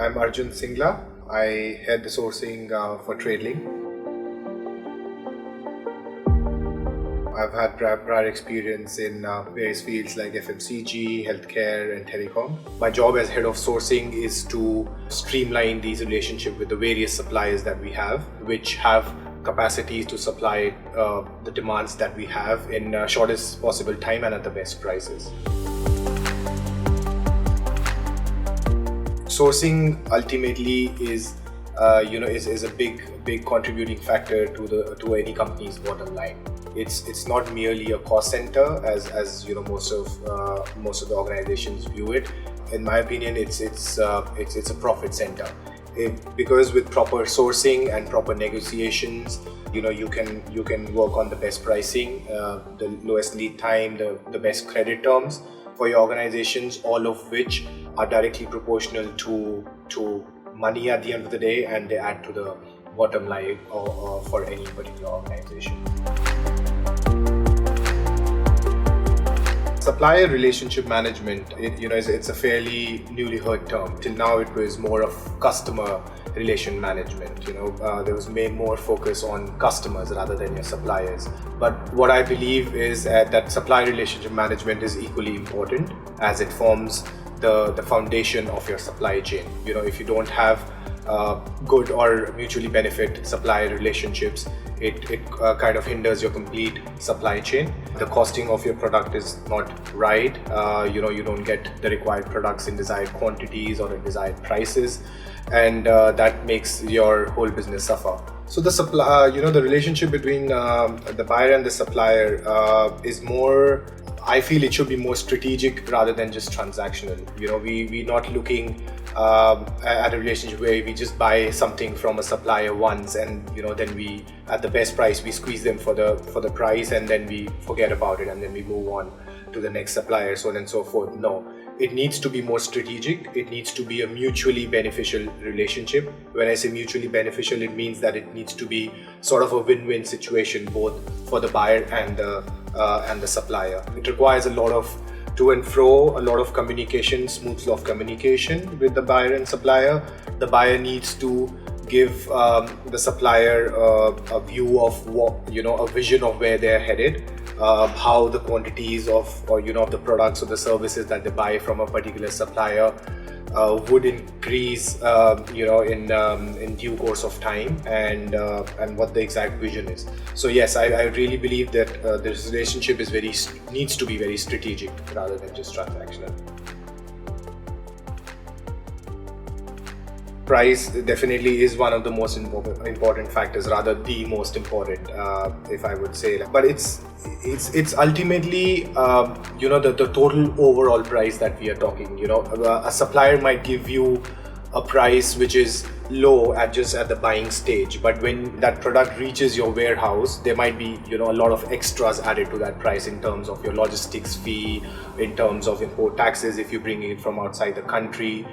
I'm Arjun Singla. I head the sourcing for Tradeling. I've had prior experience in various fields like FMCG, healthcare, and telecom. My job as head of sourcing is to streamline these relationships with the various suppliers that we have, which have capacities to supply the demands that we have in shortest possible time and at the best prices. Sourcing ultimately is a big contributing factor to any company's bottom line. It's not merely a cost center as most of the organizations view it. In my opinion, it's a profit center. Because with proper sourcing and proper negotiations, you can work on the best pricing, the lowest lead time, the best credit terms for your organizations, all of which are directly proportional to money at the end of the day, and they add to the bottom line or for any particular organization. Supplier relationship management, it's a fairly newly heard term. Till now, it was more of customer relation management. There was more focus on customers rather than your suppliers. But what I believe is that supplier relationship management is equally important, as it forms the foundation of your supply chain. If you don't have good or mutually benefit supplier relationships, it kind of hinders your complete supply chain. The costing of your product is not right. You don't get the required products in desired quantities or in desired prices, and that makes your whole business suffer. So the relationship between the buyer and the supplier is more. I feel it should be more strategic rather than just transactional. We're not looking at a relationship where we just buy something from a supplier once and then we, at the best price, we squeeze them for the price and then we forget about it and then we move on to the next supplier, so on and so forth. No, it needs to be more strategic. It needs to be a mutually beneficial relationship. When I say mutually beneficial, it means that it needs to be sort of a win-win situation, both for the buyer and the supplier. It requires a lot of to and fro, a lot of communication, smooth flow of communication with the buyer and supplier. The buyer needs to give the supplier a view of a vision of where they're headed, how the quantities of the products or the services that they buy from a particular supplier would increase in due course of time, and what the exact vision is. So yes, I really believe that this relationship needs to be very strategic rather than just transactional. Price definitely is one of the most important factors, rather the most important, if I would say. But it's ultimately the total overall price that we are talking. A supplier might give you a price which is low at the buying stage, but when that product reaches your warehouse, there might be a lot of extras added to that price in terms of your logistics fee, in terms of import taxes if you're bringing it from outside the country.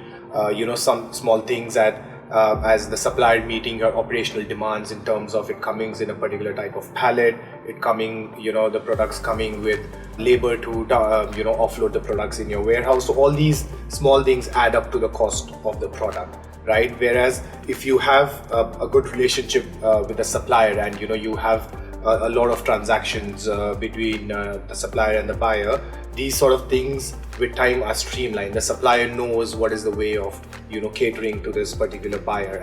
Some small things as the supplier meeting your operational demands in terms of it coming in a particular type of pallet, the products coming with labor to offload the products in your warehouse. So all these small things add up to the cost of the product, right? Whereas if you have a good relationship with the supplier and you have a lot of transactions between the supplier and the buyer, these sort of things with time are streamlined. The supplier knows what is the way of catering to this particular buyer,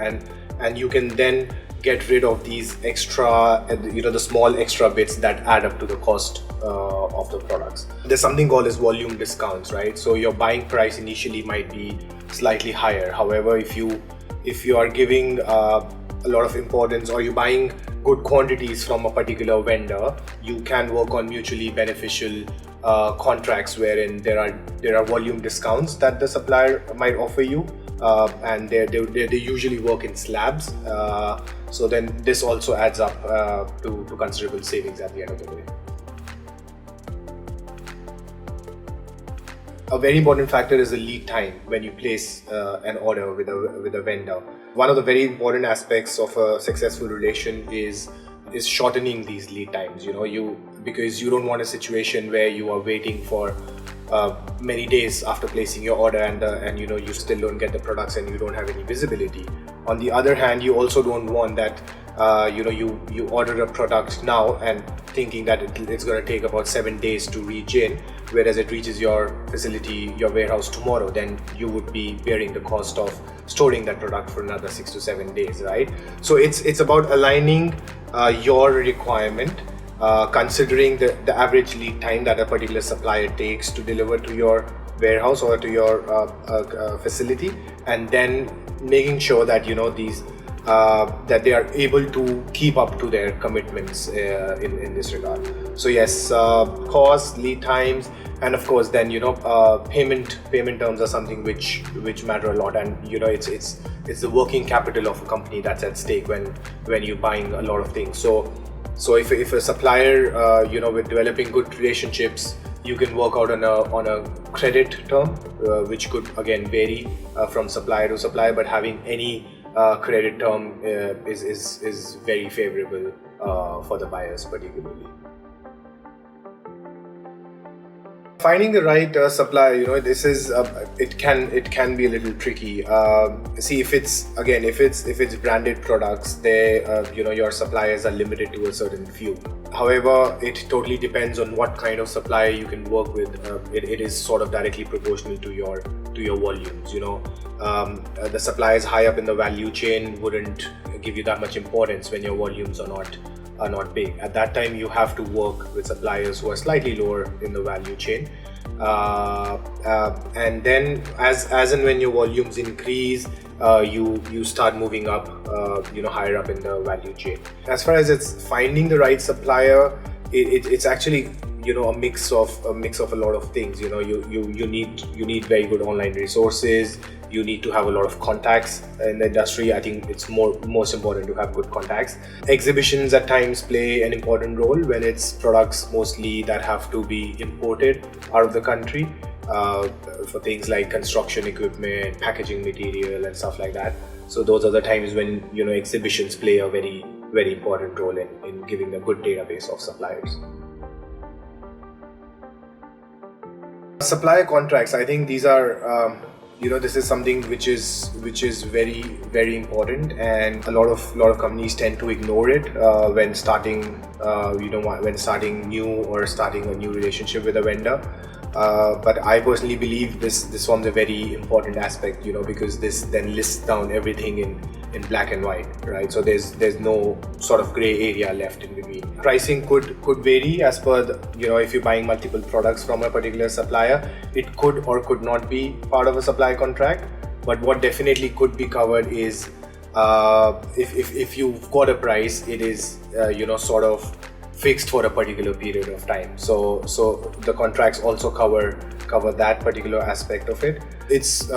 and you can then get rid of these extra the small extra bits that add up to the cost of the products. There's something called as volume discounts, right? So your buying price initially might be slightly higher. However, if you are giving a lot of importance, or you're buying good quantities from a particular vendor, you can work on mutually beneficial contracts wherein there are volume discounts that the supplier might offer you, and they usually work in slabs. So then this also adds up to considerable savings at the end of the day. A very important factor is the lead time when you place an order with a vendor. One of the very important aspects of a successful relation is shortening these lead times. Because you don't want a situation where you are waiting for many days after placing your order, and you still don't get the products and you don't have any visibility. On the other hand, you also don't want that you order a product now and thinking that it's going to take about 7 days to reach in, whereas it reaches your facility, your warehouse tomorrow. Then you would be bearing the cost of storing that product for another 6 to 7 days, right? So it's about aligning your requirement, considering the average lead time that a particular supplier takes to deliver to your warehouse or to your facility, and then making sure that these that they are able to keep up to their commitments in this regard. So yes, cost, lead times, and of course then payment terms are something which matter a lot, and it's the working capital of a company that's at stake when you're buying a lot of things. So if a supplier with developing good relationships, you can work out on a credit term, which could again vary from supplier to supplier, but having any credit term is very favorable for the buyers particularly. Finding the right supplier, this is it can be a little tricky. See, if it's branded products, your suppliers are limited to a certain few. However, it totally depends on what kind of supplier you can work with. It is sort of directly proportional to your volumes. The suppliers high up in the value chain wouldn't give you that much importance when your volumes are not big. At that time, you have to work with suppliers who are slightly lower in the value chain, and then as and when your volumes increase, you start moving up, higher up in the value chain. As far as it's finding the right supplier, it's actually a mix of a lot of things. You need very good online resources. You need to have a lot of contacts in the industry. I think it's most important to have good contacts. Exhibitions at times play an important role when it's products mostly that have to be imported out of the country, for things like construction equipment, packaging material and stuff like that. So those are the times when exhibitions play a very, very important role in giving a good database of suppliers. Supplier contracts, I think these are this is something which is very, very important, and a lot of companies tend to ignore it when starting new or starting a new relationship with a vendor. But I personally believe this forms a very important aspect, because this then lists down everything in black and white, right? So there's no sort of gray area left in between. Pricing could vary as per if you're buying multiple products from a particular supplier, it could or could not be part of a supply contract. But what definitely could be covered is if you've got a price, it is sort of fixed for a particular period of time. So the contracts also cover that particular aspect of it. It's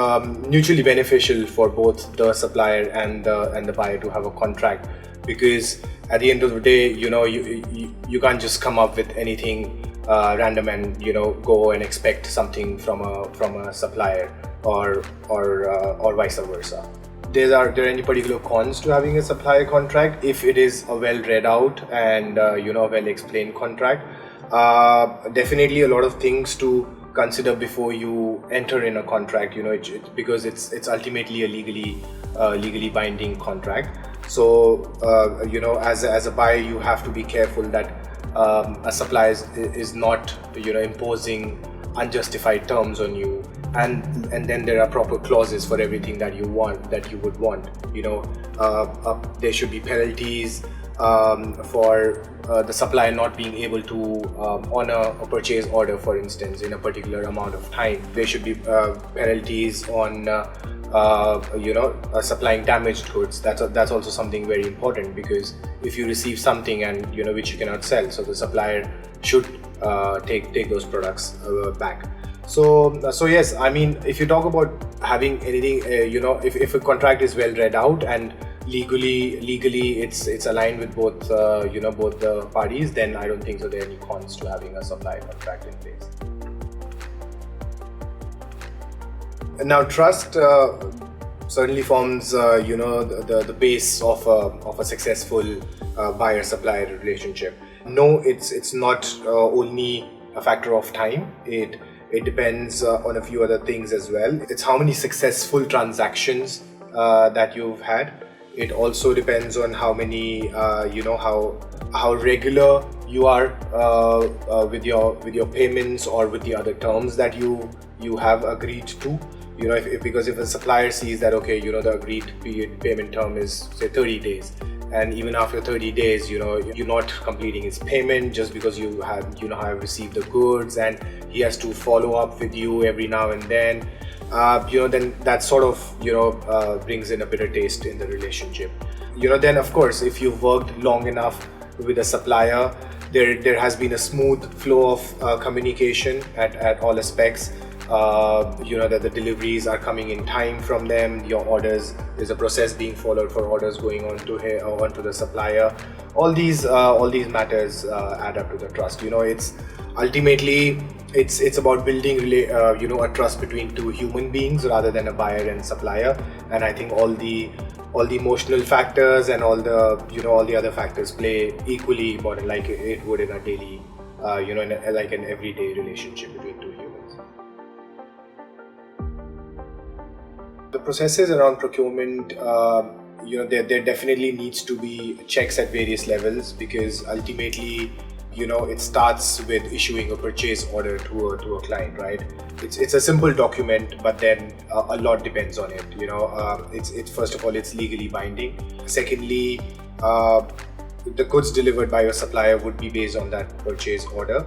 mutually beneficial for both the supplier and the buyer to have a contract, because at the end of the day, you can't just come up with anything random and go and expect something from a supplier or vice versa. Are there any particular cons to having a supplier contract? If it is a well read out and well explained contract, definitely a lot of things to consider before you enter in a contract. Because it's ultimately a legally binding contract. So as a buyer, you have to be careful that a supplier is not imposing unjustified terms on you, and then there are proper clauses for everything that you would want. There should be penalties for the supplier not being able to honor a purchase order, for instance, in a particular amount of time. There should be penalties on supplying damaged goods. That's also something very important, because if you receive something and which you cannot sell, so the supplier should take those products back. So yes, I mean, if you talk about having anything, if a contract is well read out and legally it's aligned with both both the parties, then I don't think so there are any cons to having a supply contract in place. Now, trust certainly forms the base of a successful buyer-supplier relationship. No, it's not only a factor of time. It depends on a few other things as well. It's how many successful transactions that you've had. It also depends on how many, how regular you are with your payments or with the other terms that you have agreed to. Because if a supplier sees that, okay, the agreed payment term is say 30 days, and even after 30 days, you're not completing his payment just because you have received the goods, and he has to follow up with you every now and then. Then that sort of brings in a bitter taste in the relationship. Then of course, if you've worked long enough with a supplier, there has been a smooth flow of communication at all aspects. That the deliveries are coming in time from them, your orders, there's a process being followed for orders going onto the supplier. All these matters add up to the trust. It's ultimately it's about building a trust between two human beings rather than a buyer and supplier. And I think all the emotional factors and all the other factors play equally important, like it would in a daily like an everyday relationship between two humans. The processes around procurement, there definitely needs to be checks at various levels, because ultimately, it starts with issuing a purchase order to a client, right? It's a simple document, but then a lot depends on it. It's first of all, it's legally binding. Secondly, the goods delivered by your supplier would be based on that purchase order.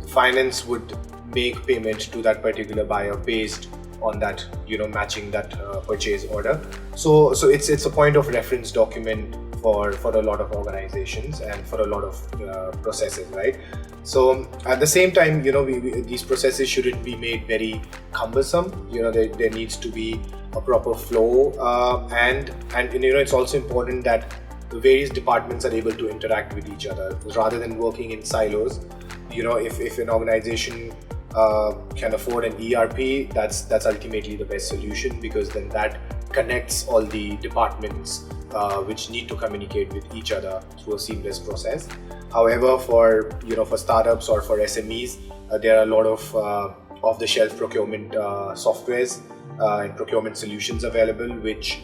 Finance would make payment to that particular buyer based on that, matching that purchase order. So it's a point of reference document for a lot of organizations and for a lot of processes, right? So at the same time, these processes shouldn't be made very cumbersome. There needs to be a proper flow, and it's also important that the various departments are able to interact with each other rather than working in silos. If an organization can afford an ERP, that's ultimately the best solution, because then that connects all the departments which need to communicate with each other through a seamless process. However, for startups or for SMEs, there are a lot of off-the-shelf procurement softwares and procurement solutions available, which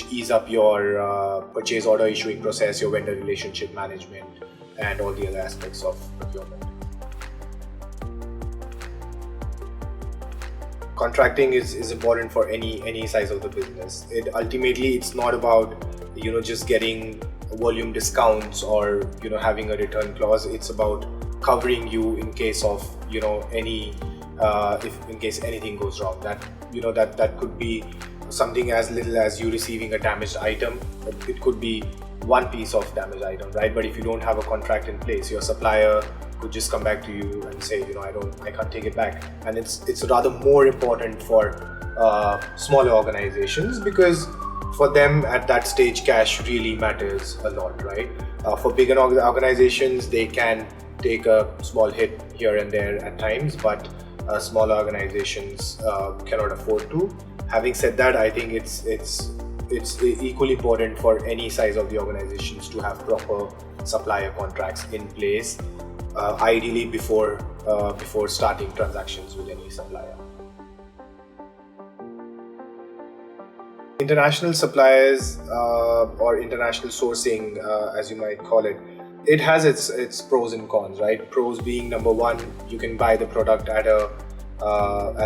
ease up your purchase order issuing process, your vendor relationship management, and all the other aspects of procurement. Contracting is important for any size of the business. Ultimately, it's not about just getting volume discounts or having a return clause. It's about covering you in case of in case anything goes wrong. That could be something as little as you receiving a damaged item. It could be one piece of damaged item, right? But if you don't have a contract in place, your supplier could just come back to you and say, I can't take it back. And it's rather more important for smaller organizations, because for them at that stage, cash really matters a lot, right? For bigger organizations, they can take a small hit here and there at times, but smaller organizations cannot afford to. Having said that, I think it's equally important for any size of the organizations to have proper supplier contracts in place, ideally before starting transactions with any supplier. International suppliers or international sourcing, as you might call it, it has its pros and cons, right? Pros being, number one, you can buy the product at a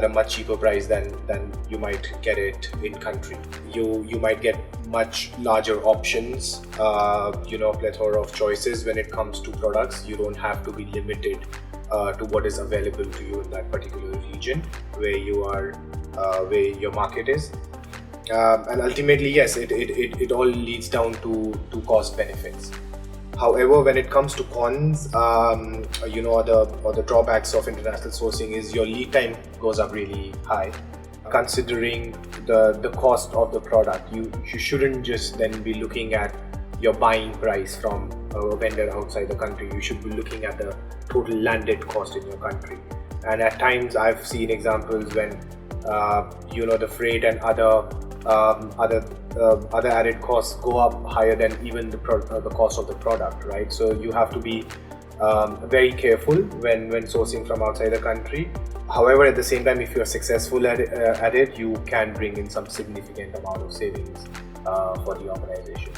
much cheaper price than you might get it in country. You might get much larger options, plethora of choices when it comes to products. You don't have to be limited to what is available to you in that particular region where you are, where your market is. And ultimately, yes, it all leads down to cost benefits. However, when it comes to cons, or the drawbacks of international sourcing is your lead time goes up really high. Considering the cost of the product, you shouldn't just then be looking at your buying price from a vendor outside the country. You should be looking at the total landed cost in your country. And at times, I've seen examples when the freight and other added costs go up higher than even the cost of the product, right? So you have to be very careful when sourcing from outside the country. However, at the same time, if you are successful at it, you can bring in some significant amount of savings for the organization.